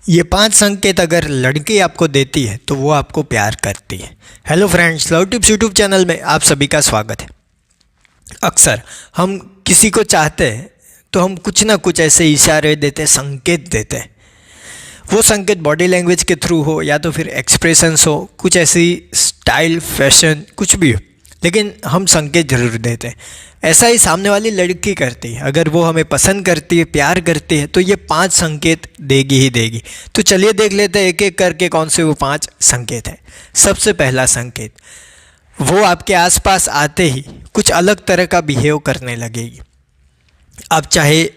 ये 5 संकेत अगर लड़की आपको देती है तो वो आपको प्यार करती है। Hello friends, love tips YouTube channel में आप सभी का स्वागत है। अक्सर हम किसी को चाहते हैं तो हम कुछ ना कुछ ऐसे इशारे देते हैं, संकेत देते हैं। वो संकेत बॉडी लैंग्वेज के थ्रू हो या तो फिर एक्सप्रेशंस हो, कुछ ऐसी स्टाइल, फैशन, कुछ भी हो, लेकिन हम संकेत जरूर देते हैं। ऐसा ही सामने वाली लड़की करती है। अगर वो हमें पसंद करती है, प्यार करती है, तो ये 5 संकेत देगी ही देगी। तो चलिए देख लेते हैं एक एक करके कौन से वो 5 संकेत हैं। सबसे पहला संकेत, वो आपके आसपास आते ही कुछ अलग तरह का बिहेव करने लगेगी। आप चाहे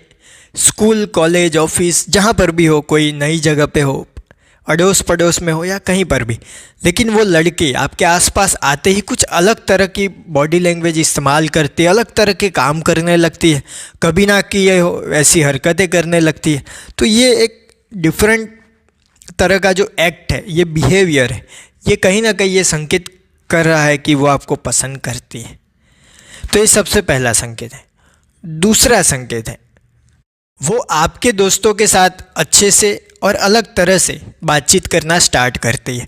स्कूल, कॉलेज, ऑफिस, जहाँ पर भी हो, कोई नई जगह पे हो, अड़ोस पड़ोस में हो या कहीं पर भी, लेकिन वो लड़की आपके आसपास आते ही कुछ अलग तरह की बॉडी लैंग्वेज इस्तेमाल करती है, अलग तरह के काम करने लगती है, कभी ना किए हो ऐसी हरकतें करने लगती है। तो ये एक डिफरेंट तरह का जो एक्ट है, ये बिहेवियर है, ये कहीं ना कहीं ये संकेत कर रहा है कि वो आपको पसंद करती है। तो ये सबसे पहला संकेत है। दूसरा संकेत है, वो आपके दोस्तों के साथ अच्छे से और अलग तरह से बातचीत करना स्टार्ट करती है।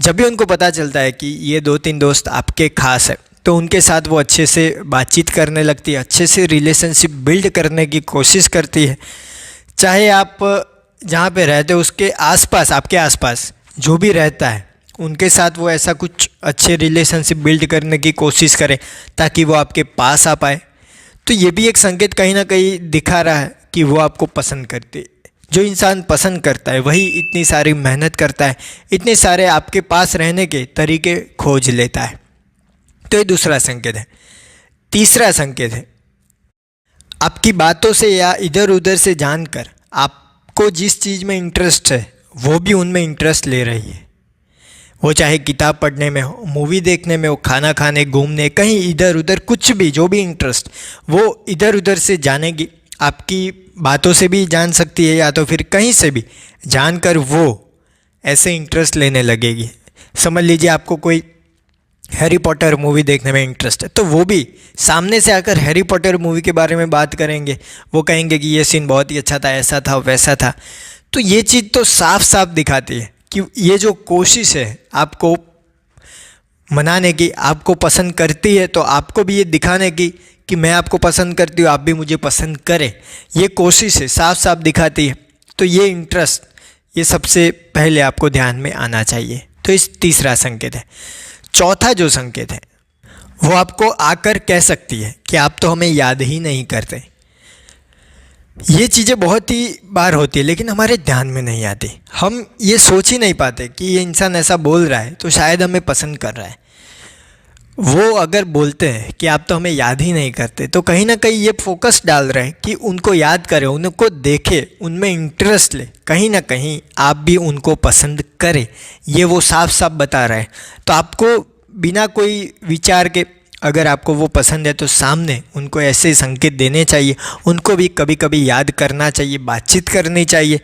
जब भी उनको पता चलता है कि ये 2-3 दोस्त आपके खास है, तो उनके साथ वो अच्छे से बातचीत करने लगती है, अच्छे से रिलेशनशिप बिल्ड करने की कोशिश करती है। चाहे आप जहाँ पे रहते हो उसके आसपास, आपके आसपास जो भी रहता है, उनके साथ वो ऐसा कुछ अच्छे रिलेशनशिप बिल्ड करने की कोशिश करे ताकि वो आपके पास आ पाए। तो ये भी एक संकेत कहीं ना कहीं दिखा रहा है कि वो आपको पसंद करती है। जो इंसान पसंद करता है वही इतनी सारी मेहनत करता है, इतने सारे आपके पास रहने के तरीके खोज लेता है। तो ये दूसरा संकेत है। तीसरा संकेत है, आपकी बातों से या इधर उधर से जानकर आपको जिस चीज़ में इंटरेस्ट है वो भी उनमें इंटरेस्ट ले रही है। वो चाहे किताब पढ़ने में हो, मूवी देखने में हो, खाना खाने, घूमने, कहीं इधर उधर, कुछ भी, जो भी इंटरेस्ट, वो इधर उधर से जानेगी। आपकी बातों से भी जान सकती है या तो फिर कहीं से भी जानकर वो ऐसे इंटरेस्ट लेने लगेगी। समझ लीजिए आपको कोई हैरी पॉटर मूवी देखने में इंटरेस्ट है, तो वो भी सामने से आकर हैरी पॉटर मूवी के बारे में बात करेंगे। वो कहेंगे कि ये सीन बहुत ही अच्छा था, ऐसा था, वैसा था। तो ये चीज़ तो साफ साफ दिखाती है कि ये जो कोशिश है आपको मनाने की, आपको पसंद करती है, तो आपको भी ये दिखाने की कि मैं आपको पसंद करती हूँ, आप भी मुझे पसंद करें, ये कोशिश है, साफ साफ दिखाती है। तो ये इंटरेस्ट, ये सबसे पहले आपको ध्यान में आना चाहिए। तो इस तीसरा संकेत है। चौथा जो संकेत है, वो आपको आकर कह सकती है कि आप तो हमें याद ही नहीं करते। ये चीज़ें बहुत ही बार होती है लेकिन हमारे ध्यान में नहीं आती। हम ये सोच ही नहीं पाते कि ये इंसान ऐसा बोल रहा है तो शायद हमें पसंद कर रहा है। वो अगर बोलते हैं कि आप तो हमें याद ही नहीं करते, तो कहीं ना कहीं ये फोकस डाल रहे हैं कि उनको याद करें, उनको देखे, उनमें इंटरेस्ट ले, कहीं ना कहीं आप भी उनको पसंद करें, ये वो साफ साफ बता रहे हैं। तो आपको बिना कोई विचार के, अगर आपको वो पसंद है तो सामने उनको ऐसे संकेत देने चाहिए। उनको भी कभी कभी याद करना चाहिए, बातचीत करनी चाहिए।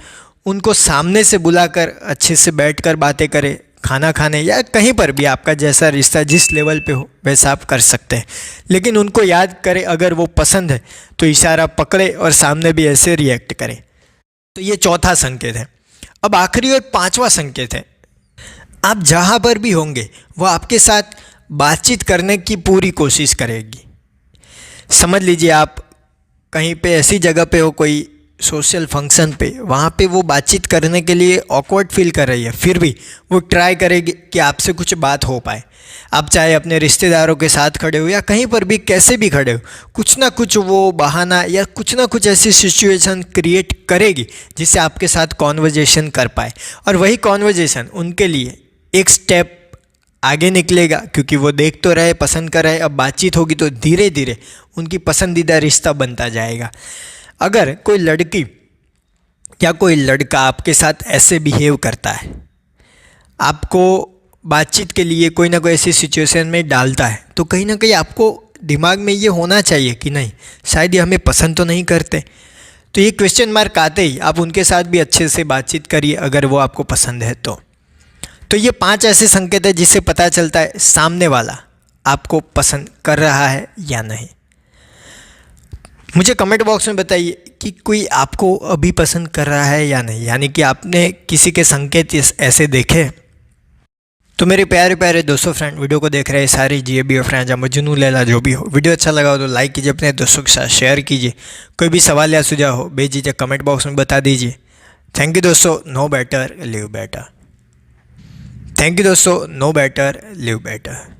उनको सामने से बुलाकर अच्छे से बैठकर बातें करें, खाना खाने या कहीं पर भी, आपका जैसा रिश्ता जिस लेवल पे हो वैसा आप कर सकते हैं। लेकिन उनको याद करें, अगर वो पसंद है तो इशारा पकड़े और सामने भी ऐसे रिएक्ट करें। तो ये चौथा संकेत है। अब आखिरी और 5वां संकेत है, आप जहाँ पर भी होंगे वो आपके साथ बातचीत करने की पूरी कोशिश करेगी। समझ लीजिए आप कहीं पे ऐसी जगह पे हो, कोई सोशल फंक्शन पे, वहाँ पे वो बातचीत करने के लिए ऑकवर्ड फील कर रही है, फिर भी वो ट्राई करेगी कि आपसे कुछ बात हो पाए। आप चाहे अपने रिश्तेदारों के साथ खड़े हो या कहीं पर भी, कैसे भी खड़े हो, कुछ ना कुछ वो बहाना या कुछ ना कुछ ऐसी सिचुएशन क्रिएट करेगी जिससे आपके साथ कॉन्वर्जेशन कर पाए। और वही कॉन्वर्जेशन उनके लिए एक स्टेप आगे निकलेगा, क्योंकि वो देख तो रहे, पसंद कर रहे। अब बातचीत होगी तो धीरे धीरे उनकी पसंदीदा रिश्ता बनता जाएगा। अगर कोई लड़की या कोई लड़का आपके साथ ऐसे बिहेव करता है, आपको बातचीत के लिए कोई ना कोई ऐसी सिचुएशन में डालता है, तो कहीं ना कहीं आपको दिमाग में ये होना चाहिए कि नहीं, शायद ये हमें पसंद तो नहीं करते। तो ये क्वेश्चन मार्क आते ही आप उनके साथ भी अच्छे से बातचीत करिए, अगर वो आपको पसंद है तो ये 5 ऐसे संकेत है जिससे पता चलता है सामने वाला आपको पसंद कर रहा है या नहीं। मुझे कमेंट बॉक्स में बताइए कि कोई आपको अभी पसंद कर रहा है या नहीं, यानी कि आपने किसी के संकेत ऐसे देखे। तो मेरे प्यारे प्यारे दोस्तों फ्रेंड, वीडियो को देख रहे सारे जीएबी फ्रेंड्स या मजनू लैला जो भी हो, वीडियो अच्छा लगा हो तो लाइक कीजिए, अपने दोस्तों के साथ शेयर कीजिए। कोई भी सवाल या सुझाव हो बेझिझक कमेंट बॉक्स में बता दीजिए। थैंक यू दोस्तों, no better live better. Thank you दोस्तों, नो बेटर लिव बेटर।